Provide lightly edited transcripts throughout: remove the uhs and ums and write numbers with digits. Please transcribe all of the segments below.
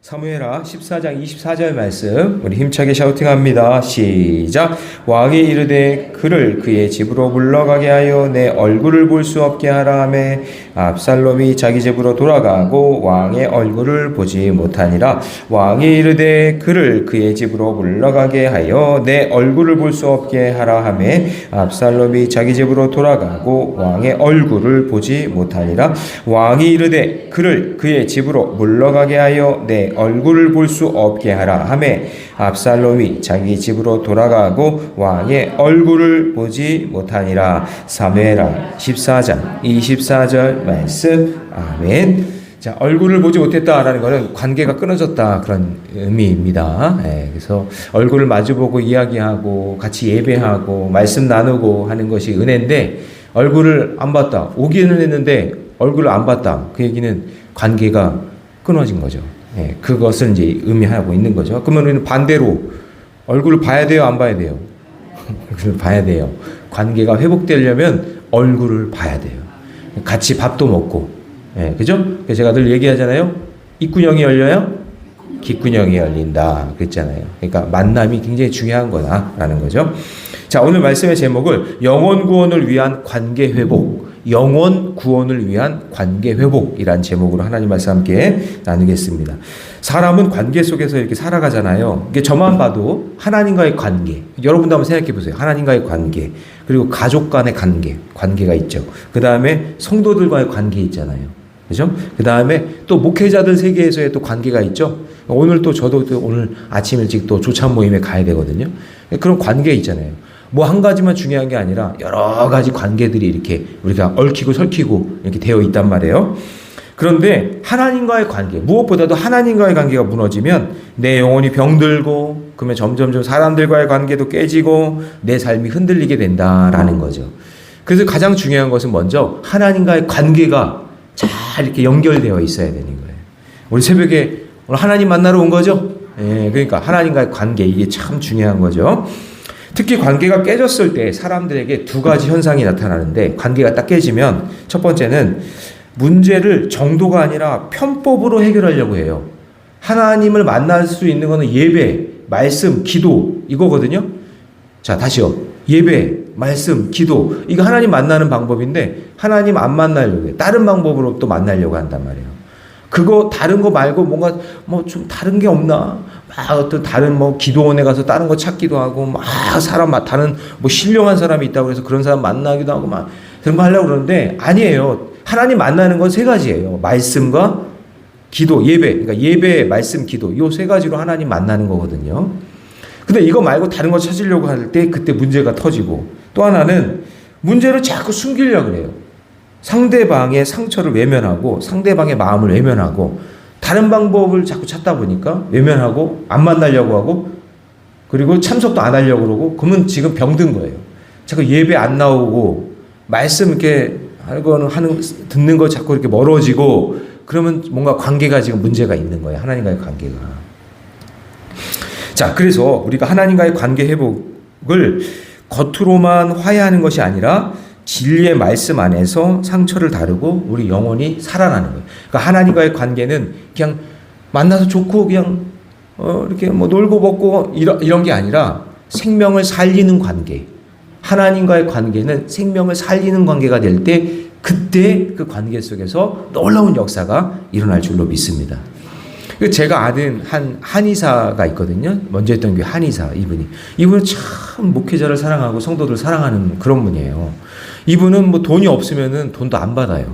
사무엘하 14장 24절 말씀 우리 힘차게 샤우팅합니다. 시작. 왕이 이르되 그를 그의 집으로 물러가게 하여 내 얼굴을 볼 수 없게 하라 하매 압살롬이 자기 집으로 돌아가고 왕의 얼굴을 보지 못하니라. 왕이 이르되 그를 그의 집으로 물러가게 하여 내 얼굴을 볼 수 없게 하라 하매 압살롬이 자기 집으로 돌아가고 왕의 얼굴을 보지 못하니라. 왕이 이르되 그를 그의 집으로 물러가게 하여 내 얼굴을 볼 수 없게 하라 하매 압살롬이 자기 집으로 돌아가고 왕의 얼굴을 보지 못하니라. 사무엘하 14장 24절 말씀. 아멘. 자, 얼굴을 보지 못했다라는 것은 관계가 끊어졌다 그런 의미입니다. 그래서 얼굴을 마주보고 이야기하고 같이 예배하고 말씀 나누고 하는 것이 은혜인데 얼굴을 안 봤다. 오기는 했는데 얼굴을 안 봤다. 그 얘기는 관계가 끊어진 거죠. 그것을 이제 의미하고 있는 거죠. 그러면 우리는 반대로 얼굴을 봐야 돼요, 안 봐야 돼요? 얼굴을 봐야 돼요. 관계가 회복되려면 얼굴을 봐야 돼요. 같이 밥도 먹고, 그죠? 제가 늘 얘기하잖아요. 입구녕이 열려요, 귓구녕이 열린다. 그랬잖아요. 그러니까 만남이 굉장히 중요한 거다라는 거죠. 자, 오늘 말씀의 제목을 영혼 구원을 위한 관계 회복. 영혼 구원을 위한 관계 회복이란 제목으로 하나님 말씀 함께 나누겠습니다. 사람은 관계 속에서 이렇게 살아가잖아요. 이게 저만 봐도 하나님과의 관계, 여러분도 한번 생각해 보세요. 하나님과의 관계, 그리고 가족 간의 관계가 있죠. 그 다음에 성도들과의 관계 있잖아요. 그죠? 그 다음에 또 목회자들 세계에서의 또 관계가 있죠. 오늘 또 저도 또 오늘 아침 일찍 또 조찬 모임에 가야 되거든요. 그런 관계 있잖아요. 뭐 한 가지만 중요한 게 아니라 여러 가지 관계들이 이렇게 우리가 얽히고 설키고 이렇게 되어 있단 말이에요. 그런데 하나님과의 관계, 무엇보다도 하나님과의 관계가 무너지면 내 영혼이 병들고, 그러면 점점점 사람들과의 관계도 깨지고 내 삶이 흔들리게 된다라는 거죠. 그래서 가장 중요한 것은 먼저 하나님과의 관계가 잘 이렇게 연결되어 있어야 되는 거예요. 우리 새벽에 오늘 하나님 만나러 온 거죠? 그러니까 하나님과의 관계, 이게 참 중요한 거죠. 특히 관계가 깨졌을 때 사람들에게 두 가지 현상이 나타나는데, 관계가 딱 깨지면 첫 번째는 문제를 정도가 아니라 편법으로 해결하려고 해요. 하나님을 만날 수 있는 거는 예배, 말씀, 기도 이거거든요. 자, 다시요. 예배, 말씀, 기도, 이거 하나님 만나는 방법인데 하나님 안 만나려고 해요. 다른 방법으로 또 만나려고 한단 말이에요. 그거 다른 거 말고 뭔가 뭐 좀 다른 게 없나? 막 어떤 다른 뭐 기도원에 가서 다른 거 찾기도 하고 막 사람 다른 뭐 신령한 사람이 있다고 해서 그런 사람 만나기도 하고 막 그런 거 하려고 그러는데 아니에요. 하나님 만나는 건 세 가지예요. 말씀과 기도, 예배. 그러니까 예배, 말씀, 기도. 이 세 가지로 하나님 만나는 거거든요. 근데 이거 말고 다른 거 찾으려고 할 때 그때 문제가 터지고, 또 하나는 문제를 자꾸 숨기려고 그래요. 상대방의 상처를 외면하고 상대방의 마음을 외면하고 다른 방법을 자꾸 찾다 보니까 외면하고 안 만나려고 하고, 그리고 참석도 안 하려고 그러고, 그러면 지금 병든 거예요. 자꾸 예배 안 나오고 말씀 이렇게 듣는 거 자꾸 이렇게 멀어지고, 그러면 뭔가 관계가 지금 문제가 있는 거예요. 하나님과의 관계가. 자, 그래서 우리가 하나님과의 관계 회복을 겉으로만 화해하는 것이 아니라 진리의 말씀 안에서 상처를 다루고 우리 영혼이 살아나는 거예요. 그러니까 하나님과의 관계는 그냥 만나서 좋고 그냥 이렇게 뭐 놀고 먹고 이런 게 아니라 생명을 살리는 관계. 하나님과의 관계는 생명을 살리는 관계가 될 때 그때 그 관계 속에서 놀라운 역사가 일어날 줄로 믿습니다. 제가 아는 한 한의사가 있거든요. 먼저 했던 게 한의사, 이분은 참 목회자를 사랑하고 성도들을 사랑하는 그런 분이에요. 이분은 뭐 돈이 없으면은 돈도 안 받아요.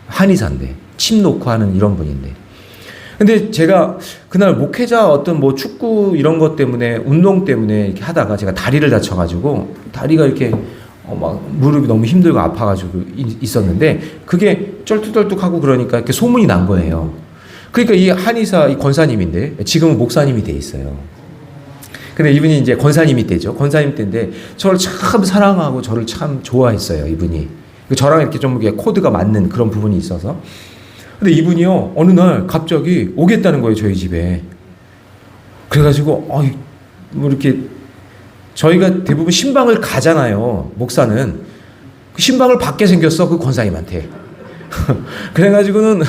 한의사인데, 침 놓고 하는 이런 분인데. 근데 제가 그날 목회자 어떤 뭐 축구 이런 것 때문에, 운동 때문에 이렇게 하다가 제가 다리를 다쳐가지고 다리가 이렇게 막 무릎이 너무 힘들고 아파가지고 있었는데, 그게 쩔뚝쩔뚝하고 그러니까 이렇게 소문이 난 거예요. 그러니까 이 한의사, 이 권사님인데, 지금은 목사님이 돼 있어요. 근데 이분이 이제 권사님이 되죠. 권사님 때인데, 저를 참 사랑하고 저를 참 좋아했어요, 이분이. 저랑 이렇게 좀 코드가 맞는 그런 부분이 있어서. 근데 이분이요, 어느 날 갑자기 오겠다는 거예요, 저희 집에. 그래가지고, 뭐 이렇게, 저희가 대부분 신방을 가잖아요, 목사는. 그 신방을 받게 생겼어, 그 권사님한테. 그래가지고는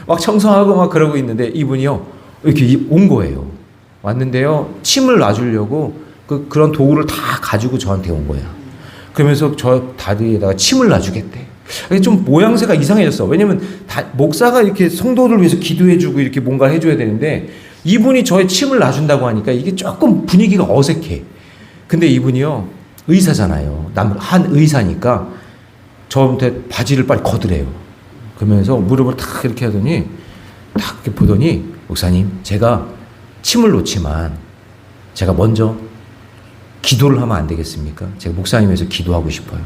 막 청소하고 막 그러고 있는데, 이분이요, 이렇게 온 거예요. 왔는데요. 침을 놔주려고 그런 도구를 다 가지고 저한테 온 거야. 그러면서 저 다리에다가 침을 놔주겠대. 좀 모양새가 이상해졌어. 왜냐면 목사가 이렇게 성도를 위해서 기도해주고 이렇게 뭔가 해줘야 되는데 이분이 저의 침을 놔준다고 하니까 이게 조금 분위기가 어색해. 근데 이분이요. 의사잖아요. 한 의사니까 저한테 바지를 빨리 걷으래요. 그러면서 무릎을 탁 이렇게 하더니 탁 이렇게 보더니 목사님 제가 침을 놓지만 제가 먼저 기도를 하면 안 되겠습니까? 제가 목사님에서 기도하고 싶어요.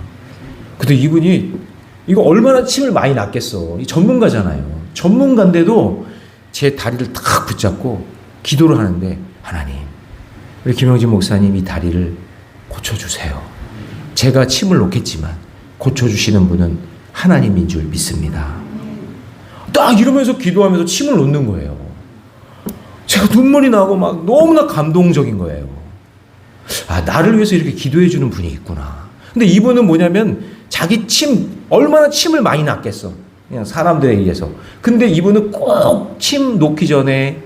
근데 이분이 이거 얼마나 침을 많이 놨겠어. 이 전문가잖아요. 전문가인데도 제 다리를 탁 붙잡고 기도를 하는데 하나님 우리 김영진 목사님 이 다리를 고쳐주세요. 제가 침을 놓겠지만 고쳐주시는 분은 하나님인 줄 믿습니다. 딱 이러면서 기도하면서 침을 놓는 거예요. 제가 눈물이 나고 막 너무나 감동적인 거예요. 아, 나를 위해서 이렇게 기도해 주는 분이 있구나. 근데 이분은 뭐냐면 자기 얼마나 침을 많이 놨겠어. 그냥 사람들에 의해서. 근데 이분은 꼭 침 놓기 전에,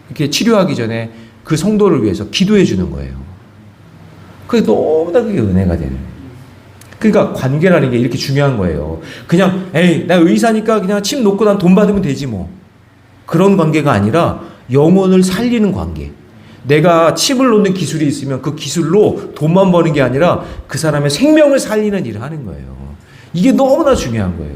이렇게 치료하기 전에 그 성도를 위해서 기도해 주는 거예요. 그게 너무나 그게 은혜가 되는. 그러니까 관계라는 게 이렇게 중요한 거예요. 그냥, 에이, 나 의사니까 그냥 침 놓고 난 돈 받으면 되지 뭐. 그런 관계가 아니라 영혼을 살리는 관계. 내가 침을 놓는 기술이 있으면 그 기술로 돈만 버는 게 아니라 그 사람의 생명을 살리는 일을 하는 거예요. 이게 너무나 중요한 거예요.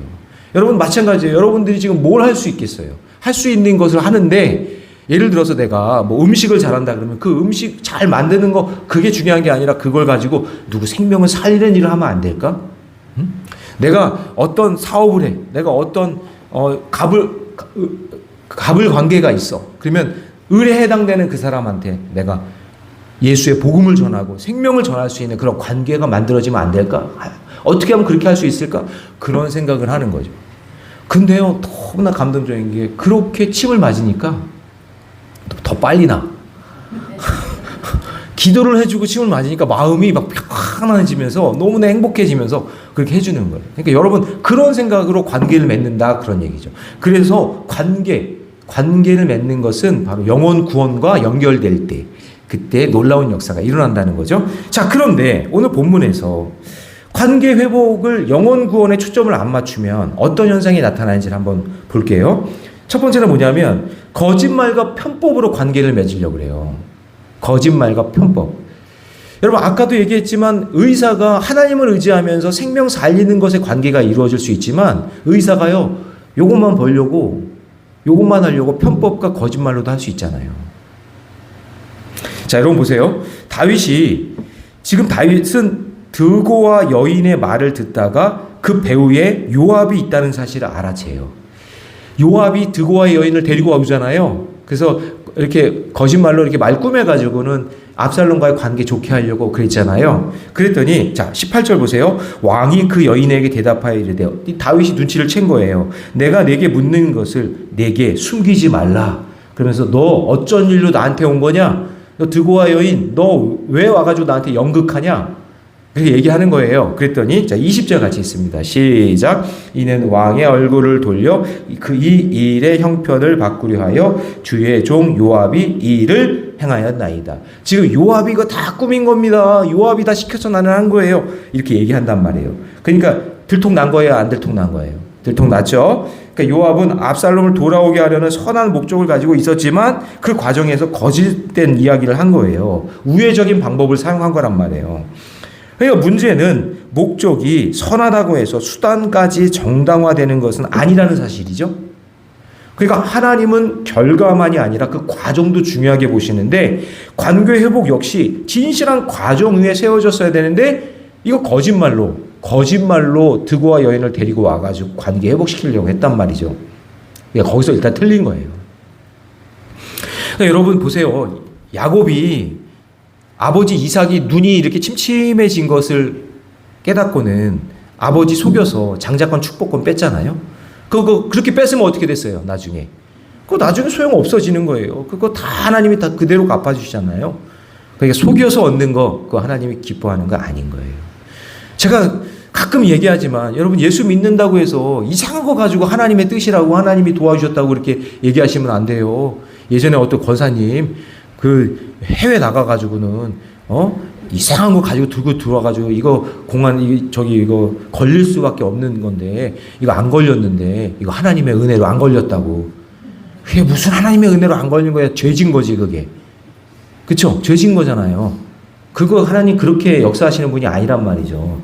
여러분 마찬가지예요. 여러분들이 지금 뭘 할 수 있겠어요? 할 수 있는 것을 하는데 예를 들어서 내가 뭐 음식을 잘한다 그러면 그 음식 잘 만드는 거 그게 중요한 게 아니라 그걸 가지고 누구 생명을 살리는 일을 하면 안 될까? 응? 내가 어떤 사업을 해. 내가 어떤 갑을 관계가 있어. 그러면 을에 해당되는 그 사람한테 내가 예수의 복음을 전하고 생명을 전할 수 있는 그런 관계가 만들어지면 안 될까? 어떻게 하면 그렇게 할 수 있을까? 그런 생각을 하는 거죠. 근데요, 너무나 감동적인 게 그렇게 침을 맞으니까 더 빨리 나. 기도를 해주고 침을 맞으니까 마음이 막 편안해지면서 너무나 행복해지면서 그렇게 해주는 거예요. 그러니까 여러분 그런 생각으로 관계를 맺는다 그런 얘기죠. 그래서 관계를 맺는 것은 바로 영혼 구원과 연결될 때 그때 놀라운 역사가 일어난다는 거죠. 자, 그런데 오늘 본문에서 관계 회복을 영혼 구원에 초점을 안 맞추면 어떤 현상이 나타나는지를 한번 볼게요. 첫 번째는 뭐냐면 거짓말과 편법으로 관계를 맺으려고 그래요. 거짓말과 편법. 여러분 아까도 얘기했지만 의사가 하나님을 의지하면서 생명 살리는 것에 관계가 이루어질 수 있지만 의사가요 요것만 벌려고 요것만 하려고 편법과 거짓말로도 할 수 있잖아요. 자, 여러분 보세요. 다윗은 드고와 여인의 말을 듣다가 그 배후에 요압이 있다는 사실을 알아채요. 요압이 드고와 여인을 데리고 오잖아요. 그래서 이렇게 거짓말로 이렇게 말 꾸며가지고는 압살롬과의 관계 좋게 하려고 그랬잖아요. 그랬더니 자 18절 보세요. 왕이 그 여인에게 대답하여 이르되 다윗이 눈치를 챈 거예요. 내가 내게 묻는 것을 내게 숨기지 말라. 그러면서 너 어쩐 일로 나한테 온 거냐? 너 드고와 여인 너 왜 와가지고 나한테 연극하냐? 그렇게 얘기하는 거예요. 그랬더니 자 20절 같이 있습니다. 시작. 이는 왕의 얼굴을 돌려 이 일의 형편을 바꾸려 하여 주의 종 요압이 이 일을 행하였나이다. 지금 요압이 이거 다 꾸민 겁니다. 요압이 다 시켜서 나는 한 거예요. 이렇게 얘기한단 말이에요. 그러니까 들통난 거예요? 안 들통난 거예요? 들통났죠. 그러니까 요압은 압살롬을 돌아오게 하려는 선한 목적을 가지고 있었지만 그 과정에서 거짓된 이야기를 한 거예요. 우회적인 방법을 사용한 거란 말이에요. 그러니까 문제는 목적이 선하다고 해서 수단까지 정당화되는 것은 아니라는 사실이죠. 그러니까 하나님은 결과만이 아니라 그 과정도 중요하게 보시는데 관계 회복 역시 진실한 과정 위에 세워졌어야 되는데 이거 거짓말로 드고와 여인을 데리고 와가지고 관계 회복시키려고 했단 말이죠. 그러니까 거기서 일단 틀린 거예요. 그러니까 여러분 보세요. 야곱이 아버지 이삭이 눈이 이렇게 침침해진 것을 깨닫고는 아버지 속여서 장자권 축복권 뺐잖아요. 그거 그렇게 뺐으면 어떻게 됐어요? 나중에 소용 없어지는 거예요. 그거 다 하나님이 다 그대로 갚아주시잖아요. 그러니까 속여서 얻는 거 그거 하나님이 기뻐하는 거 아닌 거예요. 제가 가끔 얘기하지만 여러분 예수 믿는다고 해서 이상한 거 가지고 하나님의 뜻이라고 하나님이 도와주셨다고 그렇게 얘기하시면 안 돼요. 예전에 어떤 권사님 그 해외 나가가지고는 이상한 거 가지고 들고 들어와가지고 이거 이거 걸릴 수밖에 없는 건데 이거 안 걸렸는데 이거 하나님의 은혜로 안 걸렸다고. 그게 무슨 하나님의 은혜로 안 걸린 거야? 죄진 거지 그게. 그쵸? 죄진 거잖아요. 그거 하나님 그렇게 역사하시는 분이 아니란 말이죠.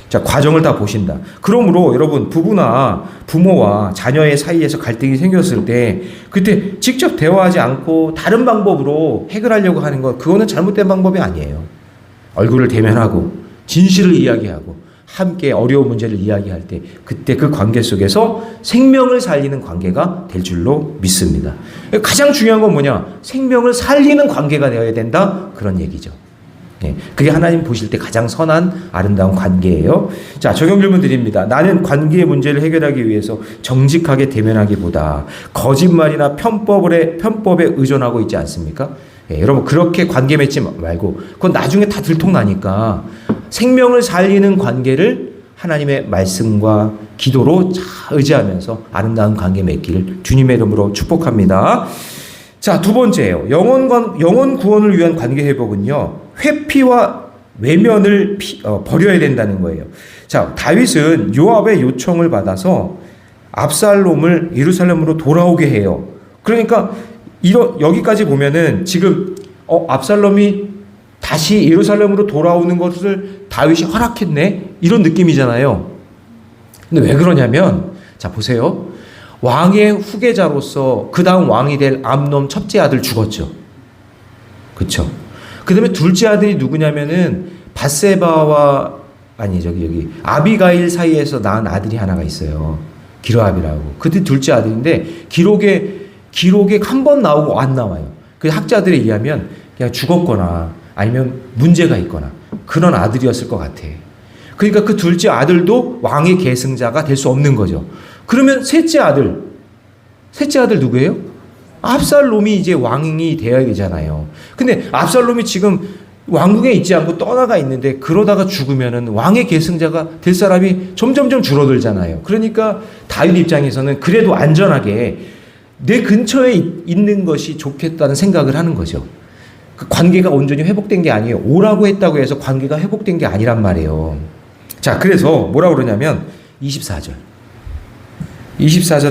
자, 과정을 다 보신다. 그러므로 여러분 부부나 부모와 자녀의 사이에서 갈등이 생겼을 때 그때 직접 대화하지 않고 다른 방법으로 해결하려고 하는 것, 그거는 잘못된 방법이 아니에요. 얼굴을 대면하고 진실을 이야기하고 함께 어려운 문제를 이야기할 때 그때 그 관계 속에서 생명을 살리는 관계가 될 줄로 믿습니다. 가장 중요한 건 뭐냐? 생명을 살리는 관계가 되어야 된다. 그런 얘기죠. 그게 하나님 보실 때 가장 선한 아름다운 관계예요. 자, 적용 질문 드립니다. 나는 관계의 문제를 해결하기 위해서 정직하게 대면하기보다 거짓말이나 편법에 의존하고 있지 않습니까? 여러분 그렇게 관계 맺지 말고 그건 나중에 다 들통나니까 생명을 살리는 관계를 하나님의 말씀과 기도로 잘 의지하면서 아름다운 관계 맺기를 주님의 이름으로 축복합니다. 자, 두 번째예요. 영혼 구원을 위한 관계 회복은요, 회피와 외면을 버려야 된다는 거예요. 자, 다윗은 요압의 요청을 받아서 압살롬을 예루살렘으로 돌아오게 해요. 그러니까 여기까지 보면은 지금 압살롬이 다시 예루살렘으로 돌아오는 것을 다윗이 허락했네, 이런 느낌이잖아요. 근데 왜 그러냐면, 자 보세요. 왕의 후계자로서 그 다음 왕이 될 암놈 첫째 아들 죽었죠. 그쵸? 그 다음에 둘째 아들이 누구냐면은 바세바와 아비가일 사이에서 낳은 아들이 하나가 있어요. 기르압이라고. 그때 둘째 아들인데 기록에 한 번 나오고 안 나와요. 그 학자들에 의하면 그냥 죽었거나 아니면 문제가 있거나 그런 아들이었을 것 같아. 그러니까 그 둘째 아들도 왕의 계승자가 될 수 없는 거죠. 그러면 셋째 아들 누구예요? 압살롬이 이제 왕이 되어야 되잖아요. 근데 압살롬이 지금 왕궁에 있지 않고 떠나가 있는데 그러다가 죽으면은 왕의 계승자가 될 사람이 점점점 줄어들잖아요. 그러니까 다윗 입장에서는 그래도 안전하게 내 근처에 있는 것이 좋겠다는 생각을 하는 거죠. 그 관계가 온전히 회복된 게 아니에요. 오라고 했다고 해서 관계가 회복된 게 아니란 말이에요. 자, 그래서 뭐라고 그러냐면 24절을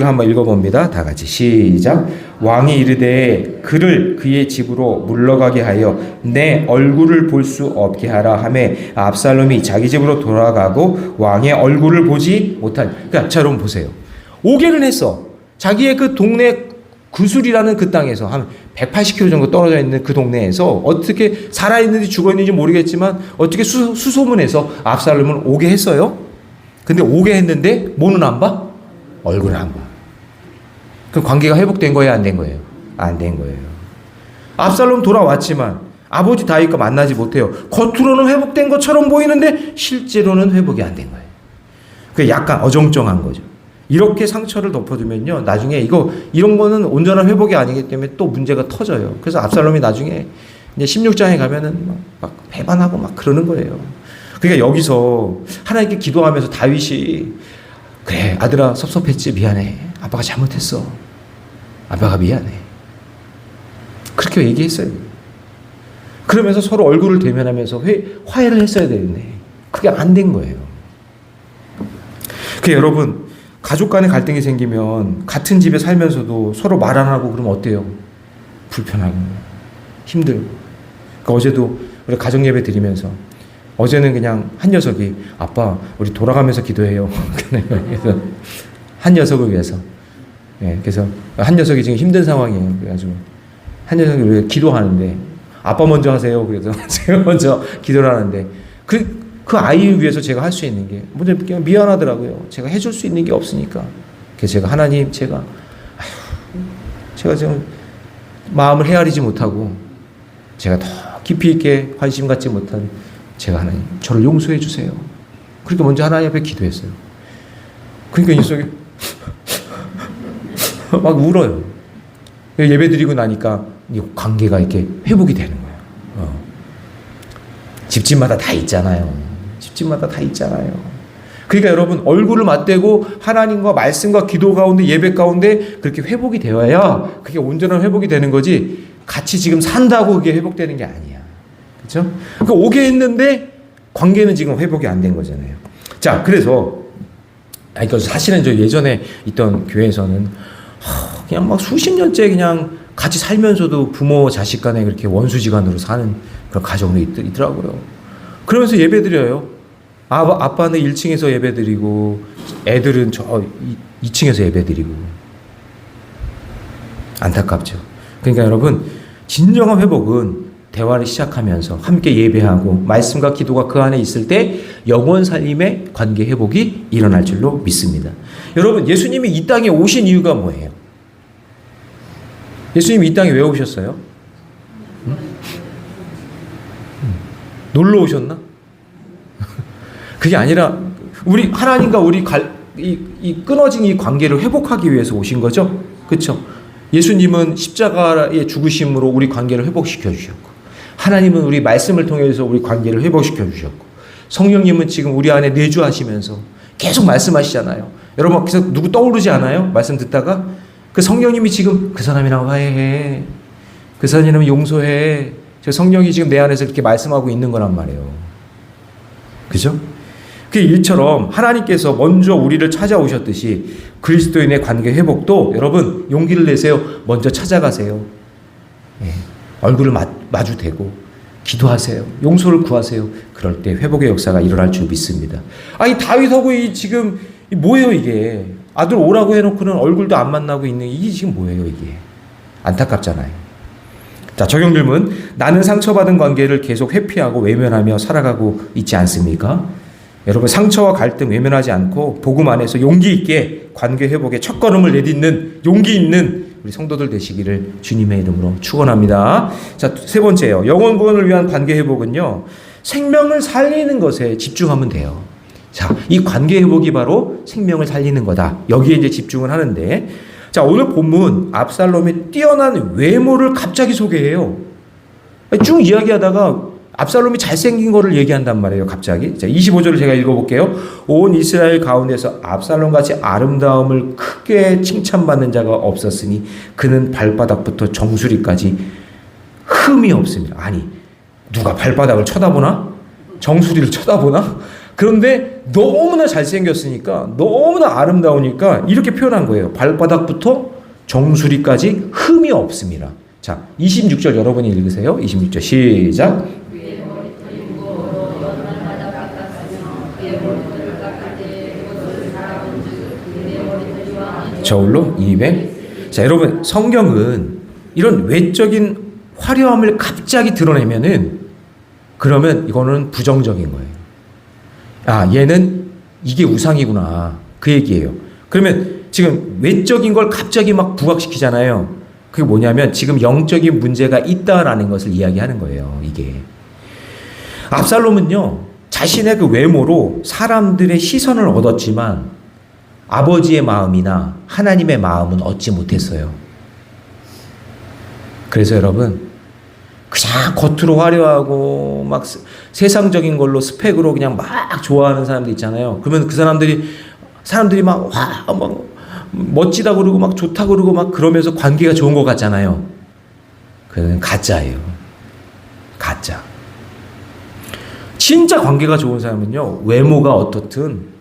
한번 읽어봅니다. 다 같이 시작. 왕이 이르되 그를 그의 집으로 물러가게 하여 내 얼굴을 볼 수 없게 하라 하매 압살롬이 자기 집으로 돌아가고 왕의 얼굴을 보지 못한. 그러니까 자, 여러분 보세요. 오게는 했어. 자기의 그 동네 구술이라는 그 땅에서 한 180km 정도 떨어져 있는 그 동네에서 어떻게 살아있는지 죽어있는지 모르겠지만 어떻게 수소문해서 압살롬을 오게 했어요. 근데 오게 했는데 뭐는 안 봐? 얼굴을 안 봐. 그 관계가 회복된 거예요, 안 된 거예요? 안 된 거예요. 압살롬 돌아왔지만 아버지 다윗과 만나지 못해요. 겉으로는 회복된 것처럼 보이는데 실제로는 회복이 안 된 거예요. 그게 약간 어정쩡한 거죠. 이렇게 상처를 덮어두면요, 나중에 이런 거는 온전한 회복이 아니기 때문에 또 문제가 터져요. 그래서 압살롬이 나중에 이제 16장에 가면은 막 배반하고 막 그러는 거예요. 그러니까 여기서 하나님께 기도하면서 다윗이 그래, 아들아, 섭섭했지, 미안해. 아빠가 잘못했어. 아빠가 미안해. 그렇게 얘기했어요. 그러면서 서로 얼굴을 대면하면서 화해를 했어야 되는데 그게 안 된 거예요. 그러니까 여러분, 가족 간의 갈등이 생기면 같은 집에 살면서도 서로 말 안 하고 그러면 어때요? 불편하고 힘들고. 그러니까 어제도 우리 가정 예배 드리면서 어제는 그냥 한 녀석이 아빠 우리 돌아가면서 기도해요. 그래서 한 녀석을 위해서. 그래서 한 녀석이 지금 힘든 상황이에요. 그래가지고 한 녀석이 왜 기도하는데 아빠 먼저 하세요. 그래서 제가 먼저 기도를 하는데 그 아이를 위해서 제가 할 수 있는 게 먼저 그냥 미안하더라고요. 제가 해줄 수 있는 게 없으니까. 그래서 제가 하나님 제가 지금 마음을 헤아리지 못하고 제가 더 깊이 있게 관심 갖지 못한 제가 하나님 저를 용서해 주세요. 그렇게 먼저 하나님 앞에 기도했어요. 그러니까 이 녀석이 막 울어요. 예배 드리고 나니까 이 관계가 이렇게 회복이 되는 거예요. 집집마다 다 있잖아요. 집집마다 다 있잖아요. 그러니까 여러분 얼굴을 맞대고 하나님과 말씀과 기도 가운데 예배 가운데 그렇게 회복이 되어야 그게 온전한 회복이 되는 거지 같이 지금 산다고 그게 회복되는 게 아니야. 그렇죠? 그러니까 오게 했는데 관계는 지금 회복이 안 된 거잖아요. 자, 그래서 사실은 저 예전에 있던 교회에서는 그냥 막 수십 년째 그냥 같이 살면서도 부모 자식 간에 그렇게 원수지간으로 사는 그런 가정도 있더라고요. 그러면서 예배 드려요. 아빠는 1층에서 예배 드리고 애들은 저 2층에서 예배 드리고. 안타깝죠. 그러니까 여러분 진정한 회복은 대화를 시작하면서 함께 예배하고 말씀과 기도가 그 안에 있을 때 영원 살림의 관계 회복이 일어날 줄로 믿습니다. 여러분 예수님이 이 땅에 오신 이유가 뭐예요? 예수님이 이 땅에 왜 오셨어요? 놀러 오셨나? 그게 아니라 우리 하나님과 우리 이 끊어진 이 관계를 회복하기 위해서 오신 거죠. 그렇죠? 예수님은 십자가의 죽으심으로 우리 관계를 회복시켜 주셨고 하나님은 우리 말씀을 통해서 우리 관계를 회복시켜 주셨고 성령님은 지금 우리 안에 내주하시면서 계속 말씀하시잖아요. 여러분 계속 누구 떠오르지 않아요? 말씀 듣다가 그 성령님이 지금 그 사람이랑 화해해, 그 사람이랑 용서해. 저 성령이 지금 내 안에서 이렇게 말씀하고 있는 거란 말이에요. 그죠? 그 일처럼 하나님께서 먼저 우리를 찾아오셨듯이 그리스도인의 관계 회복도 여러분 용기를 내세요. 먼저 찾아가세요. 예. 얼굴을 마주 대고 기도하세요. 용서를 구하세요. 그럴 때 회복의 역사가 일어날 줄 믿습니다. 아니 다윗하고 지금 뭐예요 이게? 아들 오라고 해놓고는 얼굴도 안 만나고 있는 이게 지금 뭐예요 이게? 안타깝잖아요. 자, 적용 질문. 나는 상처받은 관계를 계속 회피하고 외면하며 살아가고 있지 않습니까? 여러분 상처와 갈등 외면하지 않고 복음 안에서 용기 있게 관계 회복의 첫걸음을 내딛는 용기 있는 우리 성도들 되시기를 주님의 이름으로 축원합니다. 자, 세 번째요. 영혼 구원을 위한 관계 회복은요. 생명을 살리는 것에 집중하면 돼요. 자, 이 관계 회복이 바로 생명을 살리는 거다. 여기에 이제 집중을 하는데, 자, 오늘 본문 압살롬의 뛰어난 외모를 갑자기 소개해요. 쭉 이야기하다가 압살롬이 잘생긴 거를 얘기한단 말이에요. 갑자기. 자, 25절을 제가 읽어볼게요. 온 이스라엘 가운데서 압살롬같이 아름다움을 크게 칭찬받는 자가 없었으니 그는 발바닥부터 정수리까지 흠이 없습니다. 아니, 누가 발바닥을 쳐다보나? 정수리를 쳐다보나? 그런데 너무나 잘생겼으니까 너무나 아름다우니까 이렇게 표현한 거예요. 발바닥부터 정수리까지 흠이 없습니다. 자, 26절 여러분이 읽으세요. 26절 시작. 저울로 200. 자, 여러분 성경은 이런 외적인 화려함을 갑자기 드러내면은 그러면 이거는 부정적인 거예요. 아, 얘는 이게 우상이구나. 그 얘기예요. 그러면 지금 외적인 걸 갑자기 막 부각시키잖아요. 그게 뭐냐면 지금 영적인 문제가 있다라는 것을 이야기하는 거예요. 이게. 압살롬은요, 자신의 그 외모로 사람들의 시선을 얻었지만 아버지의 마음이나 하나님의 마음은 얻지 못했어요. 그래서 여러분, 그냥 겉으로 화려하고 막 세상적인 걸로 스펙으로 그냥 막 좋아하는 사람들 있잖아요. 그러면 그 사람들이 막 멋지다 그러고 막 좋다 그러고 막 그러면서 관계가 좋은 것 같잖아요. 그건 가짜예요. 가짜. 진짜 관계가 좋은 사람은요, 외모가 어떻든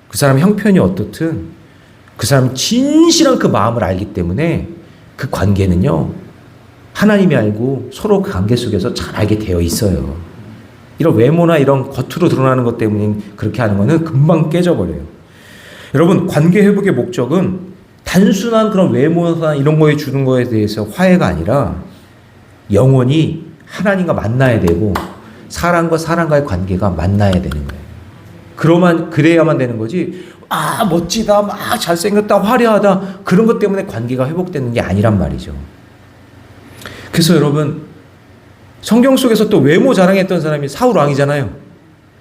그 사람 형편이 어떻든 그 사람 진실한 그 마음을 알기 때문에 그 관계는요, 하나님이 알고 서로 그 관계 속에서 잘 알게 되어 있어요. 이런 외모나 이런 겉으로 드러나는 것 때문에 그렇게 하는 거는 금방 깨져버려요. 여러분, 관계 회복의 목적은 단순한 그런 외모나 이런 거에 주는 거에 대해서 화해가 아니라 영원히 하나님과 만나야 되고 사람과 사람과의 관계가 만나야 되는 거예요. 그래야만 되는 거지. 아, 멋지다, 막 잘생겼다, 화려하다 그런 것 때문에 관계가 회복되는 게 아니란 말이죠. 그래서 여러분, 성경 속에서 또 외모 자랑했던 사람이 사울 왕이잖아요.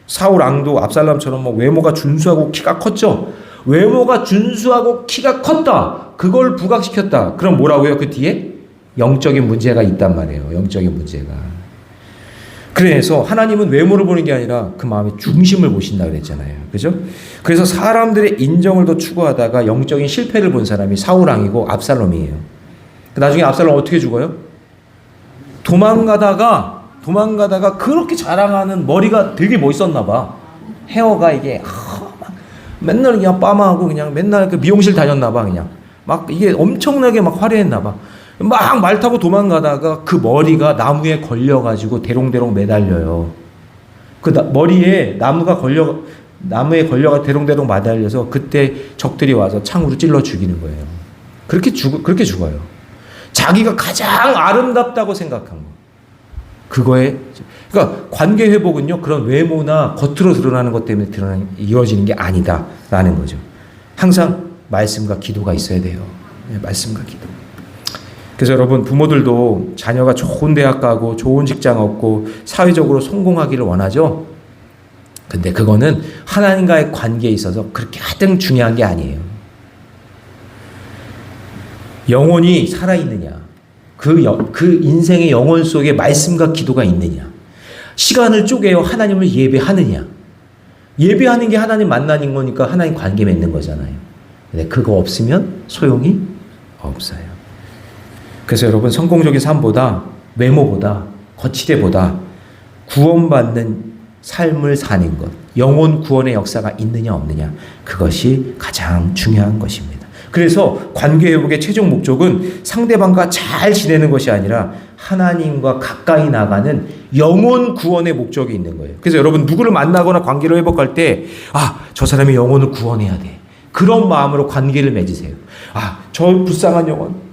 사울 왕도 압살롬처럼 뭐 외모가 준수하고 키가 컸죠. 외모가 준수하고 키가 컸다. 그걸 부각시켰다. 그럼 뭐라고요? 그 뒤에 영적인 문제가 있단 말이에요. 영적인 문제가. 그래서 하나님은 외모를 보는 게 아니라 그 마음의 중심을 보신다 그랬잖아요. 그죠? 그래서 사람들의 인정을 더 추구하다가 영적인 실패를 본 사람이 사울 왕이고 압살롬이에요. 나중에 압살롬 어떻게 죽어요? 도망가다가 그렇게 자랑하는 머리가 되게 멋있었나 봐. 헤어가 이게 막 맨날 그냥 빠마하고 그냥 맨날 그 미용실 다녔나 봐. 그냥 막 이게 엄청나게 막 화려했나 봐. 막 말 타고 도망가다가 그 머리가 나무에 걸려가지고 대롱대롱 매달려요. 그 머리에 나무에 걸려가 대롱대롱 매달려서 그때 적들이 와서 창으로 찔러 죽이는 거예요. 그렇게 죽어요. 자기가 가장 아름답다고 생각한 거. 그러니까 관계 회복은요, 그런 외모나 겉으로 드러나는 것 때문에 이루어지는 게 아니다라는 거죠. 항상 말씀과 기도가 있어야 돼요. 말씀과 기도. 그래서 여러분, 부모들도 자녀가 좋은 대학 가고 좋은 직장 얻고 사회적으로 성공하기를 원하죠. 근데 그거는 하나님과의 관계에 있어서 그렇게 하등 중요한 게 아니에요. 영혼이 살아있느냐, 그 인생의 영혼 속에 말씀과 기도가 있느냐, 시간을 쪼개어 하나님을 예배하느냐. 예배하는 게 하나님 만나는 거니까 하나님 관계 맺는 거잖아요. 근데 그거 없으면 소용이 없어요. 그래서 여러분, 성공적인 삶보다, 외모보다, 거치대보다 구원받는 삶을 사는 것, 영혼 구원의 역사가 있느냐 없느냐, 그것이 가장 중요한 것입니다. 그래서 관계 회복의 최종 목적은 상대방과 잘 지내는 것이 아니라 하나님과 가까이 나가는 영혼 구원의 목적이 있는 거예요. 그래서 여러분, 누구를 만나거나 관계를 회복할 때, 저 사람의 영혼을 구원해야 돼, 그런 마음으로 관계를 맺으세요. 저 불쌍한 영혼,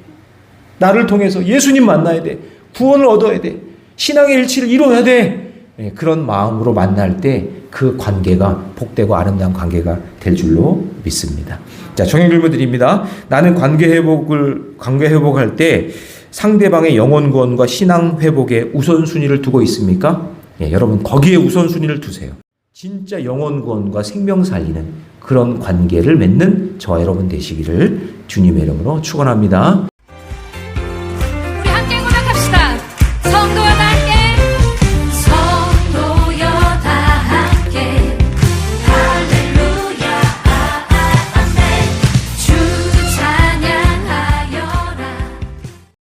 나를 통해서 예수님 만나야 돼, 구원을 얻어야 돼, 신앙의 일치를 이루어야 돼, 그런 마음으로 만날 때 그 관계가 복되고 아름다운 관계가 될 줄로 믿습니다. 자, 정형 질문 드립니다. 나는 관계 회복할 때 상대방의 영혼 구원과 신앙 회복에 우선순위를 두고 있습니까? 여러분, 거기에 우선순위를 두세요. 진짜 영혼 구원과 생명 살리는 그런 관계를 맺는 저와 여러분 되시기를 주님의 이름으로 축원합니다.